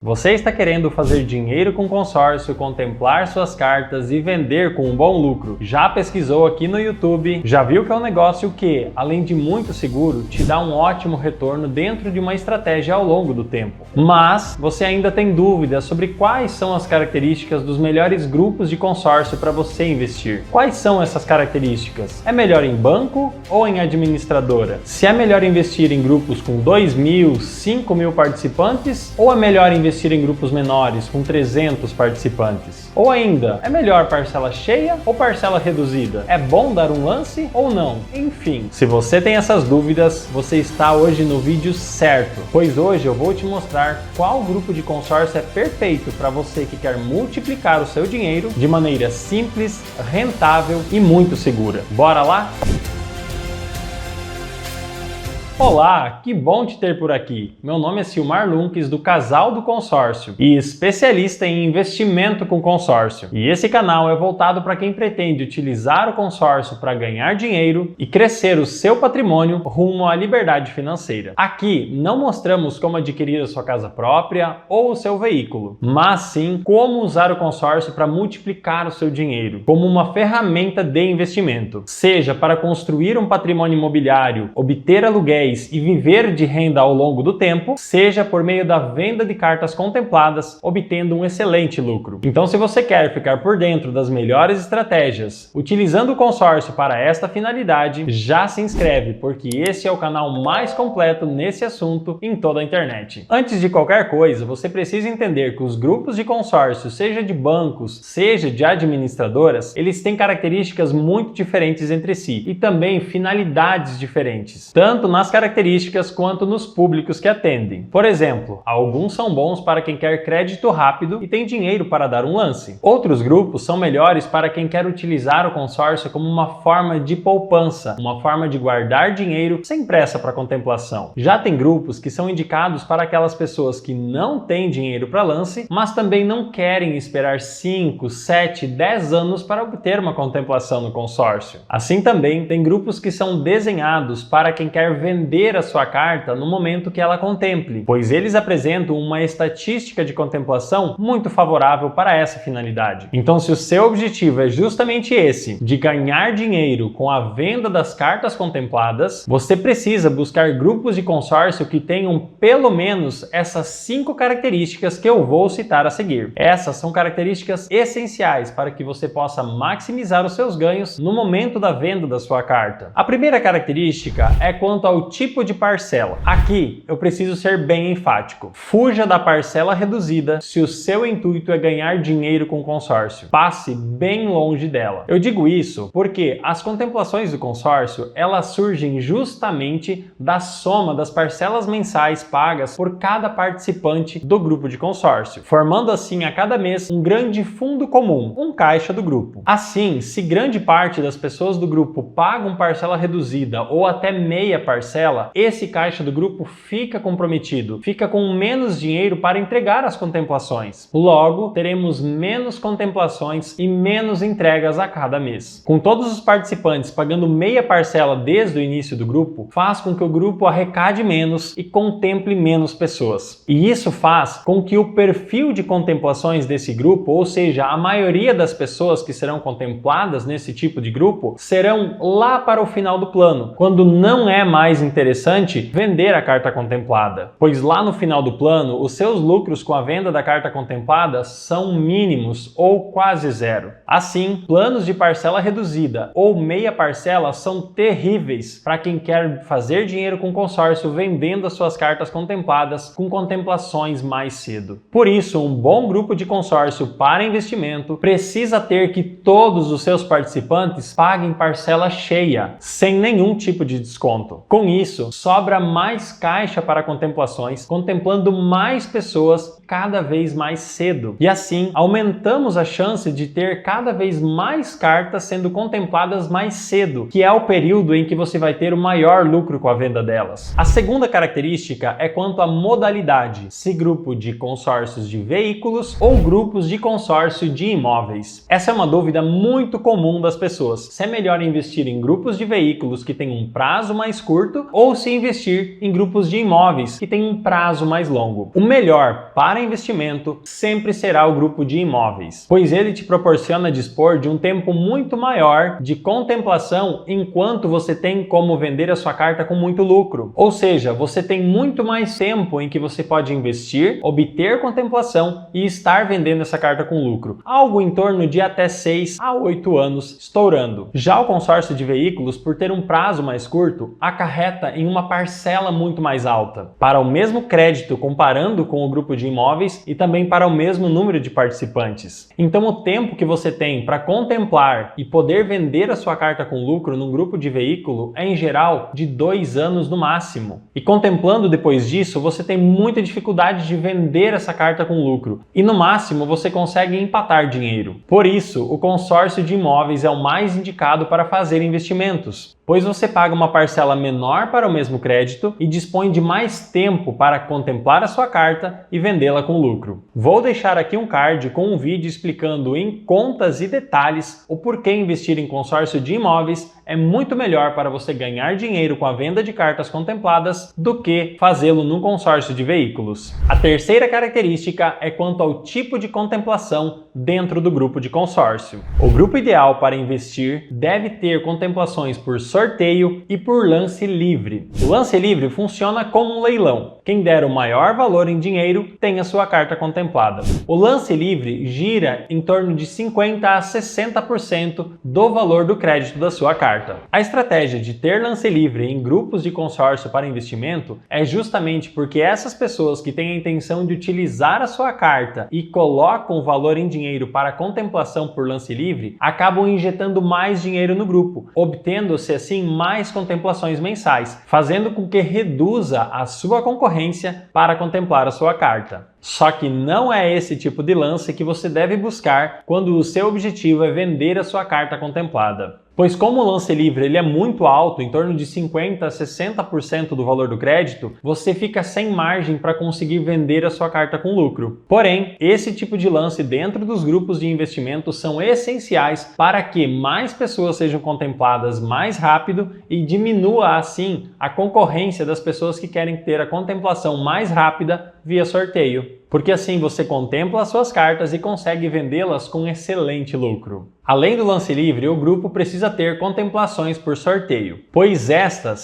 Você está querendo fazer dinheiro com consórcio, contemplar suas cartas e vender com um bom lucro? Já pesquisou aqui no YouTube? Já viu que é um negócio que, além de muito seguro, te dá um ótimo retorno dentro de uma estratégia ao longo do tempo. Mas você ainda tem dúvidas sobre quais são as características dos melhores grupos de consórcio para você investir. Quais são essas características? É melhor em banco ou em administradora? Se é melhor investir em grupos com 2.000, 5.000 participantes ou é melhor investir em grupos menores, com 300 participantes? Ou ainda, é melhor parcela cheia ou parcela reduzida? É bom dar um lance ou não? Enfim, se você tem essas dúvidas, você está hoje no vídeo certo, pois hoje eu vou te mostrar qual grupo de consórcio é perfeito para você que quer multiplicar o seu dinheiro de maneira simples, rentável e muito segura. Bora lá? Olá, que bom te ter por aqui. Meu nome é Silmar Lunques, do Casal do Consórcio e especialista em investimento com consórcio. E esse canal é voltado para quem pretende utilizar o consórcio para ganhar dinheiro e crescer o seu patrimônio rumo à liberdade financeira. Aqui não mostramos como adquirir a sua casa própria ou o seu veículo, mas sim como usar o consórcio para multiplicar o seu dinheiro como uma ferramenta de investimento, seja para construir um patrimônio imobiliário, obter aluguéis e viver de renda ao longo do tempo, seja por meio da venda de cartas contempladas, obtendo um excelente lucro. Então, se você quer ficar por dentro das melhores estratégias utilizando o consórcio para esta finalidade, já se inscreve, porque esse é o canal mais completo nesse assunto em toda a internet. Antes de qualquer coisa, você precisa entender que os grupos de consórcio, seja de bancos, seja de administradoras, eles têm características muito diferentes entre si e também finalidades diferentes, tanto nas características quanto nos públicos que atendem. Por exemplo, alguns são bons para quem quer crédito rápido e tem dinheiro para dar um lance. Outros grupos são melhores para quem quer utilizar o consórcio como uma forma de poupança, uma forma de guardar dinheiro sem pressa para contemplação. Já tem grupos que são indicados para aquelas pessoas que não têm dinheiro para lance, mas também não querem esperar 5, 7, 10 anos para obter uma contemplação no consórcio. Assim também tem grupos que são desenhados para quem quer vender a sua carta no momento que ela contemple, pois eles apresentam uma estatística de contemplação muito favorável para essa finalidade. Então, se o seu objetivo é justamente esse, de ganhar dinheiro com a venda das cartas contempladas, você precisa buscar grupos de consórcio que tenham pelo menos essas 5 características que eu vou citar a seguir. Essas são características essenciais para que você possa maximizar os seus ganhos no momento da venda da sua carta. A primeira característica é quanto ao tipo de parcela. Aqui eu preciso ser bem enfático. Fuja da parcela reduzida se o seu intuito é ganhar dinheiro com consórcio. Passe bem longe dela. Eu digo isso porque as contemplações do consórcio, elas surgem justamente da soma das parcelas mensais pagas por cada participante do grupo de consórcio, formando assim a cada mês um grande fundo comum, um caixa do grupo. Assim, se grande parte das pessoas do grupo pagam parcela reduzida ou até meia parcela, esse caixa do grupo fica comprometido, fica com menos dinheiro para entregar as contemplações. Logo, teremos menos contemplações e menos entregas a cada mês. Com todos os participantes pagando meia parcela desde o início do grupo, faz com que o grupo arrecade menos e contemple menos pessoas. E isso faz com que o perfil de contemplações desse grupo, ou seja, a maioria das pessoas que serão contempladas nesse tipo de grupo, serão lá para o final do plano, quando não é mais interessante vender a carta contemplada, pois lá no final do plano, os seus lucros com a venda da carta contemplada são mínimos ou quase zero. Assim, planos de parcela reduzida ou meia parcela são terríveis para quem quer fazer dinheiro com consórcio vendendo as suas cartas contempladas com contemplações mais cedo. Por isso, um bom grupo de consórcio para investimento precisa ter que todos os seus participantes paguem parcela cheia, sem nenhum tipo de desconto. Com isso, sobra mais caixa para contemplações, contemplando mais pessoas cada vez mais cedo. E assim, aumentamos a chance de ter cada vez mais cartas sendo contempladas mais cedo, que é o período em que você vai ter o maior lucro com a venda delas. A segunda característica é quanto à modalidade, se grupo de consórcios de veículos ou grupos de consórcio de imóveis. Essa é uma dúvida muito comum das pessoas. Se é melhor investir em grupos de veículos que têm um prazo mais curto ou se investir em grupos de imóveis que têm um prazo mais longo. O melhor para investimento sempre será o grupo de imóveis, pois ele te proporciona dispor de um tempo muito maior de contemplação enquanto você tem como vender a sua carta com muito lucro. Ou seja, você tem muito mais tempo em que você pode investir, obter contemplação e estar vendendo essa carta com lucro. Algo em torno de até 6 a 8 anos estourando. Já o consórcio de veículos, por ter um prazo mais curto, acarreta em uma parcela muito mais alta, para o mesmo crédito comparando com o grupo de imóveis e também para o mesmo número de participantes. Então o tempo que você tem para contemplar e poder vender a sua carta com lucro num grupo de veículo é em geral de 2 anos no máximo. E contemplando depois disso, você tem muita dificuldade de vender essa carta com lucro e no máximo você consegue empatar dinheiro. Por isso, o consórcio de imóveis é o mais indicado para fazer investimentos, pois você paga uma parcela menor para o mesmo crédito e dispõe de mais tempo para contemplar a sua carta e vendê-la com lucro. Vou deixar aqui um card com um vídeo explicando em contas e detalhes o porquê investir em consórcio de imóveis é muito melhor para você ganhar dinheiro com a venda de cartas contempladas do que fazê-lo num consórcio de veículos. A terceira característica é quanto ao tipo de contemplação dentro do grupo de consórcio. O grupo ideal para investir deve ter contemplações por sorteio e por lance livre. O lance livre funciona como um leilão. Quem der o maior valor em dinheiro tem a sua carta contemplada. O lance livre gira em torno de 50% a 60% do valor do crédito da sua carta. A estratégia de ter lance livre em grupos de consórcio para investimento é justamente porque essas pessoas que têm a intenção de utilizar a sua carta e colocam o valor em dinheiro para contemplação por lance livre acabam injetando mais dinheiro no grupo, obtendo-se assim mais contemplações mensais, fazendo com que reduza a sua concorrência para contemplar a sua carta. Só que não é esse tipo de lance que você deve buscar quando o seu objetivo é vender a sua carta contemplada. Pois como o lance livre ele é muito alto, em torno de 50% a 60% do valor do crédito, você fica sem margem para conseguir vender a sua carta com lucro. Porém, esse tipo de lance dentro dos grupos de investimento são essenciais para que mais pessoas sejam contempladas mais rápido e diminua assim a concorrência das pessoas que querem ter a contemplação mais rápida via sorteio. Porque assim você contempla as suas cartas e consegue vendê-las com excelente lucro. Além do lance livre, o grupo precisa ter contemplações por sorteio, pois essa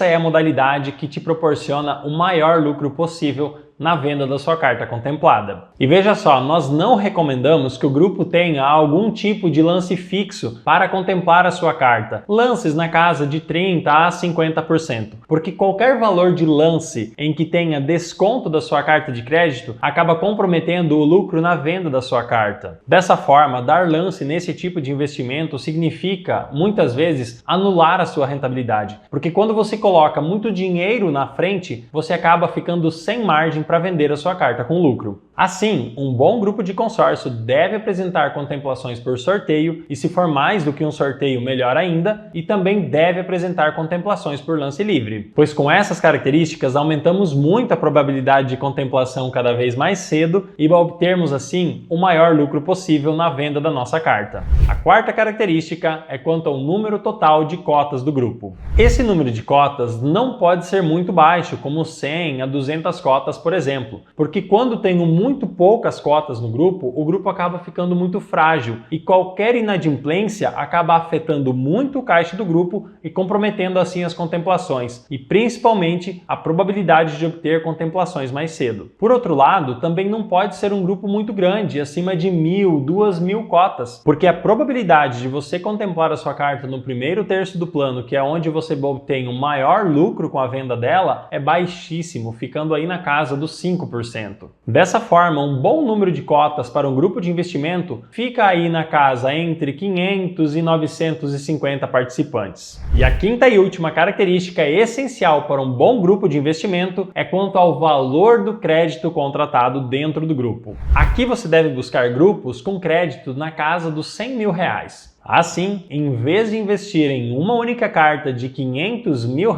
é a modalidade que te proporciona o maior lucro possível na venda da sua carta contemplada. E veja só, nós não recomendamos que o grupo tenha algum tipo de lance fixo para contemplar a sua carta, lances na casa de 30% a 50%, porque qualquer valor de lance em que tenha desconto da sua carta de crédito acaba comprometendo o lucro na venda da sua carta. Dessa forma, dar lance nesse tipo de investimento significa, muitas vezes, anular a sua rentabilidade, porque quando você coloca muito dinheiro na frente, você acaba ficando sem margem para vender a sua carta com lucro. Assim, um bom grupo de consórcio deve apresentar contemplações por sorteio e, se for mais do que um sorteio, melhor ainda, e também deve apresentar contemplações por lance livre, pois com essas características aumentamos muito a probabilidade de contemplação cada vez mais cedo e obtermos assim o maior lucro possível na venda da nossa carta. A quarta característica é quanto ao número total de cotas do grupo. Esse número de cotas não pode ser muito baixo, como 100 a 200 cotas, por exemplo, porque quando tenho muito poucas cotas no grupo, o grupo acaba ficando muito frágil e qualquer inadimplência acaba afetando muito o caixa do grupo e comprometendo assim as contemplações e principalmente a probabilidade de obter contemplações mais cedo. Por outro lado, também não pode ser um grupo muito grande, acima de 1.000, 2.000 cotas, porque a probabilidade de você contemplar a sua carta no primeiro terço do plano, que é onde você obtém o maior lucro com a venda dela, é baixíssimo, ficando aí na casa dos 5%. Dessa forma, um bom número de cotas para um grupo de investimento fica aí na casa entre 500 e 950 participantes. E a quinta e última característica essencial para um bom grupo de investimento é quanto ao valor do crédito contratado dentro do grupo. Aqui você deve buscar grupos com crédito na casa dos R$100.000. Assim, em vez de investir em uma única carta de R$500 mil,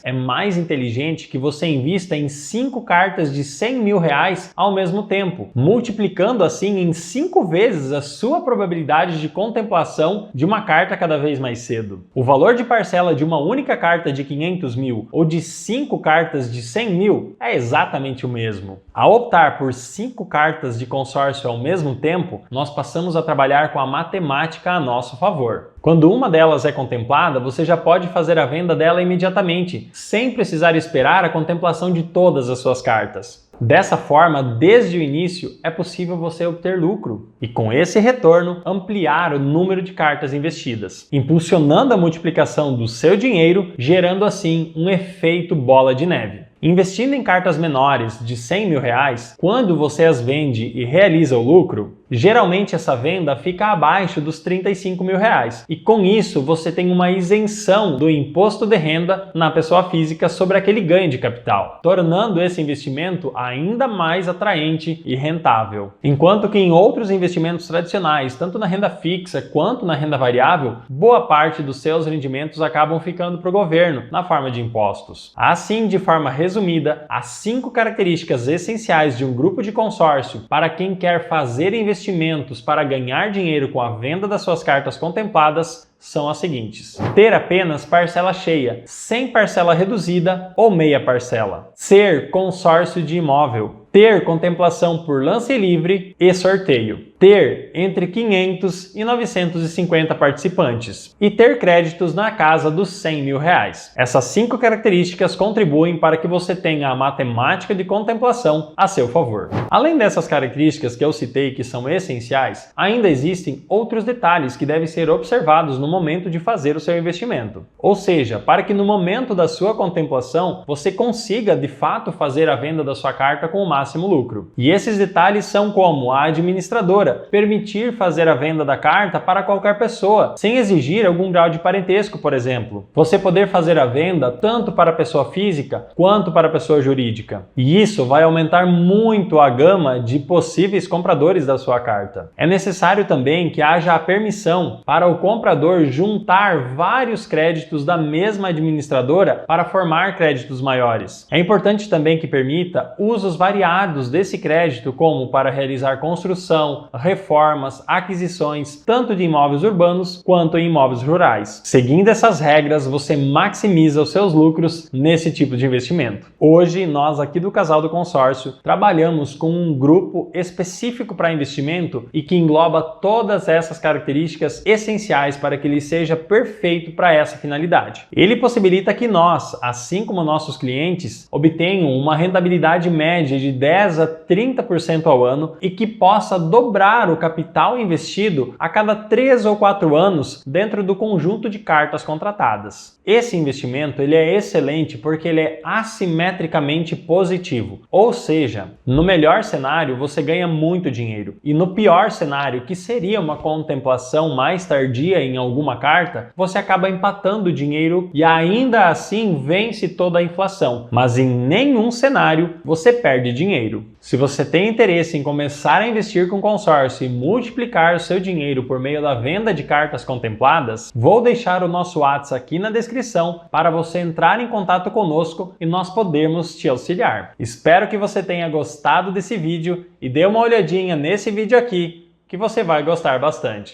é mais inteligente que você invista em 5 cartas de R$100 mil ao mesmo tempo, multiplicando assim em 5 vezes a sua probabilidade de contemplação de uma carta cada vez mais cedo. O valor de parcela de uma única carta de 500 mil ou de 5 cartas de 100 mil é exatamente o mesmo. Ao optar por 5 cartas de consórcio ao mesmo tempo, nós passamos a trabalhar com a matemática a nosso favor. Quando uma delas é contemplada, você já pode fazer a venda dela imediatamente, sem precisar esperar a contemplação de todas as suas cartas. Dessa forma, desde o início, é possível você obter lucro e, com esse retorno, ampliar o número de cartas investidas, impulsionando a multiplicação do seu dinheiro, gerando assim um efeito bola de neve. Investindo em cartas menores de R$100 mil, quando você as vende e realiza o lucro, geralmente essa venda fica abaixo dos R$35 mil e com isso você tem uma isenção do imposto de renda na pessoa física sobre aquele ganho de capital, tornando esse investimento ainda mais atraente e rentável. Enquanto que em outros investimentos tradicionais, tanto na renda fixa quanto na renda variável, boa parte dos seus rendimentos acabam ficando para o governo na forma de impostos. Assim, de forma resumida, as 5 características essenciais de um grupo de consórcio para quem quer fazer investimentos para ganhar dinheiro com a venda das suas cartas contempladas são as seguintes: ter apenas parcela cheia, sem parcela reduzida ou meia parcela. Ser consórcio de imóvel. Ter contemplação por lance livre e sorteio. Ter entre 500 e 950 participantes. E ter créditos na casa dos R$100 mil. Essas 5 características contribuem para que você tenha a matemática de contemplação a seu favor. Além dessas características que eu citei que são essenciais, ainda existem outros detalhes que devem ser observados no momento de fazer o seu investimento. Ou seja, para que no momento da sua contemplação você consiga de fato fazer a venda da sua carta com o máximo lucro. E esses detalhes são como a administradora permitir fazer a venda da carta para qualquer pessoa, sem exigir algum grau de parentesco, por exemplo. Você poder fazer a venda tanto para a pessoa física quanto para a pessoa jurídica. E isso vai aumentar muito a gama de possíveis compradores da sua carta. É necessário também que haja a permissão para o comprador juntar vários créditos da mesma administradora para formar créditos maiores. É importante também que permita usos variados desse crédito, como para realizar construção, reformas, aquisições, tanto de imóveis urbanos quanto em imóveis rurais. Seguindo essas regras, você maximiza os seus lucros nesse tipo de investimento. Hoje, nós aqui do Casal do Consórcio trabalhamos com um grupo específico para investimento e que engloba todas essas características essenciais para que ele seja perfeito para essa finalidade. Ele possibilita que nós, assim como nossos clientes, obtenham uma rentabilidade média de 10 a 30% ao ano e que possa dobrar o capital investido a cada 3 ou 4 anos dentro do conjunto de cartas contratadas. Esse investimento ele é excelente porque ele é assimetricamente positivo, ou seja, no melhor cenário você ganha muito dinheiro e no pior cenário, que seria uma contemplação mais tardia em alguma carta, você acaba empatando o dinheiro e ainda assim vence toda a inflação, mas em nenhum cenário você perde dinheiro. Se você tem interesse em começar a investir com consórcio e multiplicar o seu dinheiro por meio da venda de cartas contempladas, vou deixar o nosso WhatsApp aqui na descrição para você entrar em contato conosco e nós podermos te auxiliar. Espero que você tenha gostado desse vídeo e dê uma olhadinha nesse vídeo aqui que você vai gostar bastante.